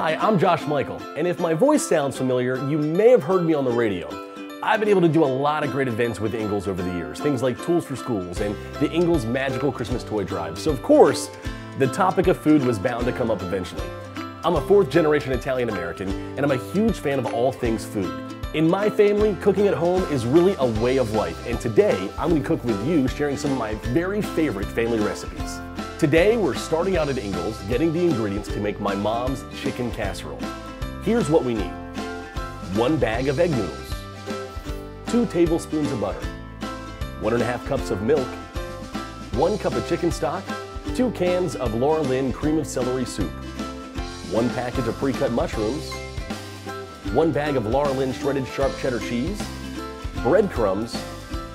Hi, I'm Josh Michael, and if my voice sounds familiar, you may have heard me on the radio. I've been able to do a lot of great events with Ingles over the years, things like Tools for Schools and the Ingles Magical Christmas Toy Drive. So of course, the topic of food was bound to come up eventually. I'm a fourth-generation Italian-American, and I'm a huge fan of all things food. In my family, cooking at home is really a way of life, and today I'm going to cook with you, sharing some of my very favorite family recipes. Today we're starting out at Ingles, getting the ingredients to make my mom's chicken casserole. Here's what we need: 1 bag of egg noodles, 2 tablespoons of butter, 1½ cups of milk, 1 cup of chicken stock, 2 cans of Laura Lynn cream of celery soup, 1 package of pre-cut mushrooms, 1 bag of Laura Lynn shredded sharp cheddar cheese, breadcrumbs,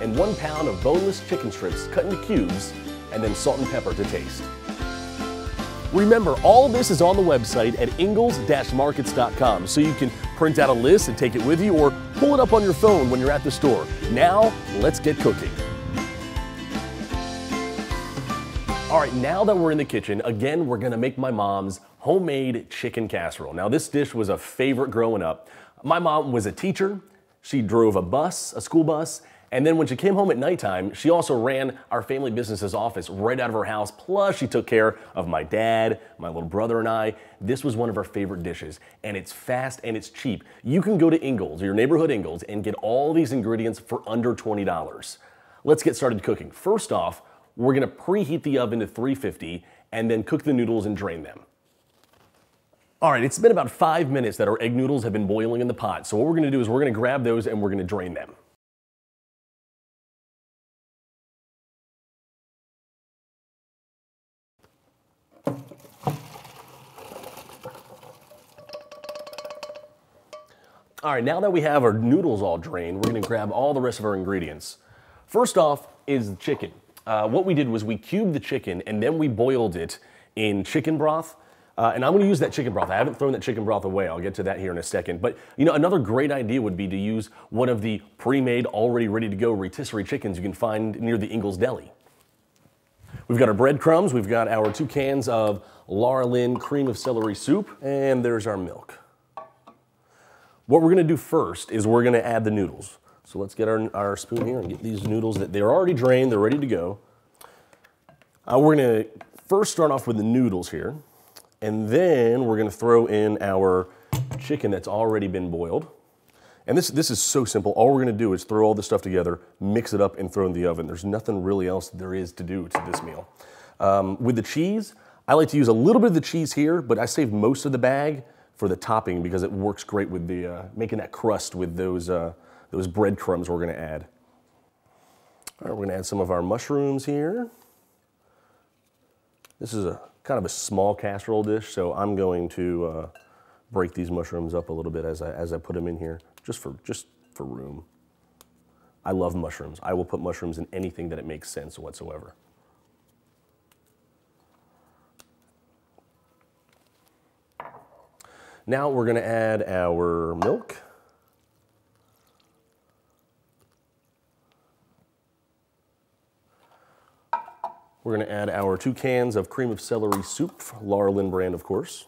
and 1 pound of boneless chicken strips cut into cubes, and then salt and pepper to taste. Remember, all this is on the website at ingles-markets.com, so you can print out a list and take it with you, or pull it up on your phone when you're at the store. Now, let's get cooking. All right, now that we're in the kitchen, again, we're gonna make my mom's homemade chicken casserole. Now, this dish was a favorite growing up. My mom was a teacher. She drove a bus, a school bus, and then when she came home at nighttime, she also ran our family business's office right out of her house. Plus, she took care of my dad, my little brother, and I. This was one of our favorite dishes, and it's fast and it's cheap. You can go to Ingles, or your neighborhood Ingles, and get all these ingredients for under $20. Let's get started cooking. First off, we're gonna preheat the oven to 350 and then cook the noodles and drain them. All right, it's been about 5 minutes that our egg noodles have been boiling in the pot. So what we're gonna do is we're gonna grab those and we're gonna drain them. All right, now that we have our noodles all drained, we're gonna grab all the rest of our ingredients. First off is the chicken. What we did was we cubed the chicken and then we boiled it in chicken broth. And I'm gonna use that chicken broth. I haven't thrown that chicken broth away. I'll get to that here in a second. But you know, another great idea would be to use one of the pre-made, already ready to go rotisserie chickens you can find near the Ingles Deli. We've got our breadcrumbs. We've got our 2 cans of Laura Lynn cream of celery soup. And there's our milk. What we're gonna do first is we're gonna add the noodles. So let's get our spoon here and get these noodles that they're already drained, they're ready to go. We're gonna first start off with the noodles here, and then we're gonna throw in our chicken that's already been boiled. And this is so simple. All we're gonna do is throw all this stuff together, mix it up, and throw it in the oven. There's nothing really else there is to do to this meal. With the cheese, I like to use a little bit of the cheese here, but I save most of the bag for the topping because it works great with the making that crust with those breadcrumbs we're gonna add. All right, we're gonna add some of our mushrooms here. This is a kind of a small casserole dish, so I'm going to break these mushrooms up a little bit as I put them in here, just for room. I love mushrooms. I will put mushrooms in anything that it makes sense whatsoever. Now we're gonna add our milk. We're gonna add our 2 cans of cream of celery soup, Laura Lynn brand, of course.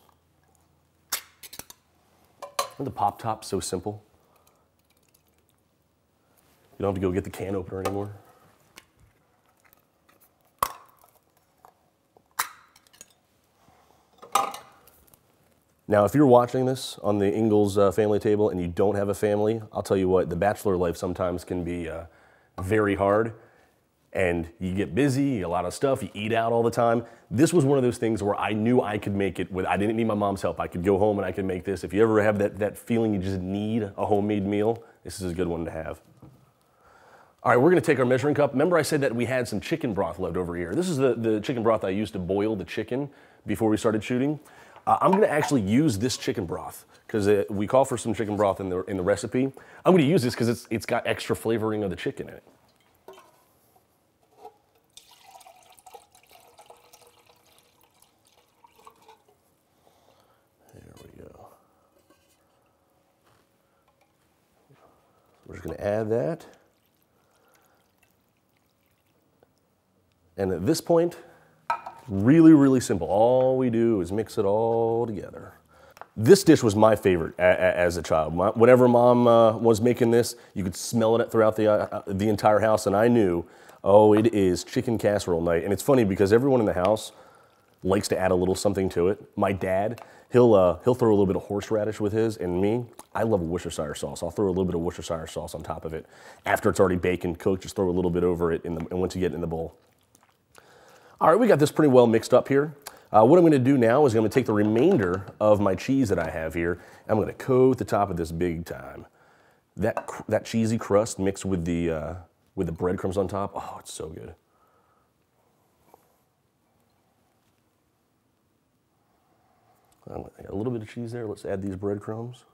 And the pop top's so simple. You don't have to go get the can opener anymore. Now, if you're watching this on the Ingles family table and you don't have a family, I'll tell you what, the bachelor life sometimes can be very hard. And you get busy, a lot of stuff, you eat out all the time. This was one of those things where I knew I could make it I didn't need my mom's help. I could go home and I could make this. If you ever have that feeling you just need a homemade meal, this is a good one to have. All right, we're gonna take our measuring cup. Remember I said that we had some chicken broth left over here. This is the chicken broth I used to boil the chicken before we started shooting. I'm gonna actually use this chicken broth because we call for some chicken broth in the recipe. I'm gonna use this because it's got extra flavoring of the chicken in it. There we go. We're just gonna add that. And at this point, really, really simple. All we do is mix it all together. This dish was my favorite as a child. Whenever Mom was making this, you could smell it throughout the entire house, and I knew, oh, it is chicken casserole night. And it's funny because everyone in the house likes to add a little something to it. My dad, he'll throw a little bit of horseradish with his, and me, I love a Worcestershire sauce. I'll throw a little bit of Worcestershire sauce on top of it. After it's already baked and cooked, just throw a little bit over it and once you get it in the bowl. All right, we got this pretty well mixed up here. What I'm gonna do now is I'm gonna take the remainder of my cheese that I have here, I'm gonna coat the top of this big time. That cheesy crust mixed with the breadcrumbs on top, oh, it's so good. I got a little bit of cheese there, let's add these breadcrumbs.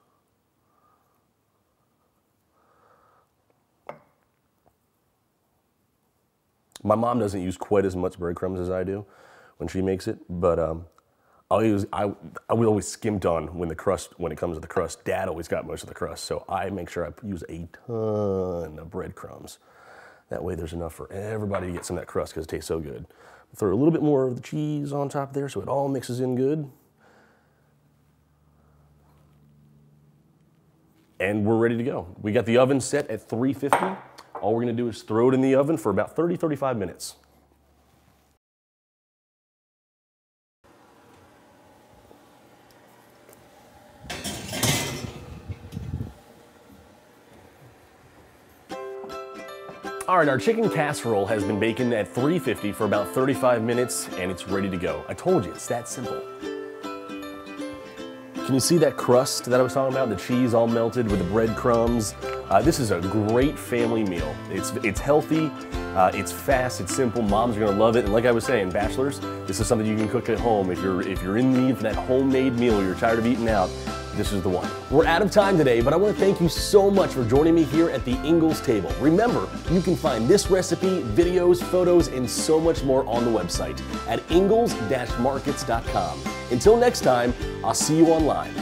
My mom doesn't use quite as much breadcrumbs as I do when she makes it, but I would always skim done when it comes to the crust. Dad always got most of the crust, so I make sure I use a ton of breadcrumbs. That way there's enough for everybody to get some of that crust because it tastes so good. Throw a little bit more of the cheese on top there so it all mixes in good. And we're ready to go. We got the oven set at 350. All we're gonna do is throw it in the oven for about 30-35 minutes. All right, our chicken casserole has been baking at 350 for about 35 minutes and it's ready to go. I told you, it's that simple. Can you see that crust that I was talking about? The cheese all melted with the breadcrumbs. This is a great family meal. It's healthy, it's fast, it's simple. Moms are gonna love it. And like I was saying, bachelors, this is something you can cook at home. If you're in need for that homemade meal, you're tired of eating out, this is the one. We're out of time today, but I want to thank you so much for joining me here at the Ingles table. Remember, you can find this recipe, videos, photos, and so much more on the website at ingles-markets.com. Until next time, I'll see you online.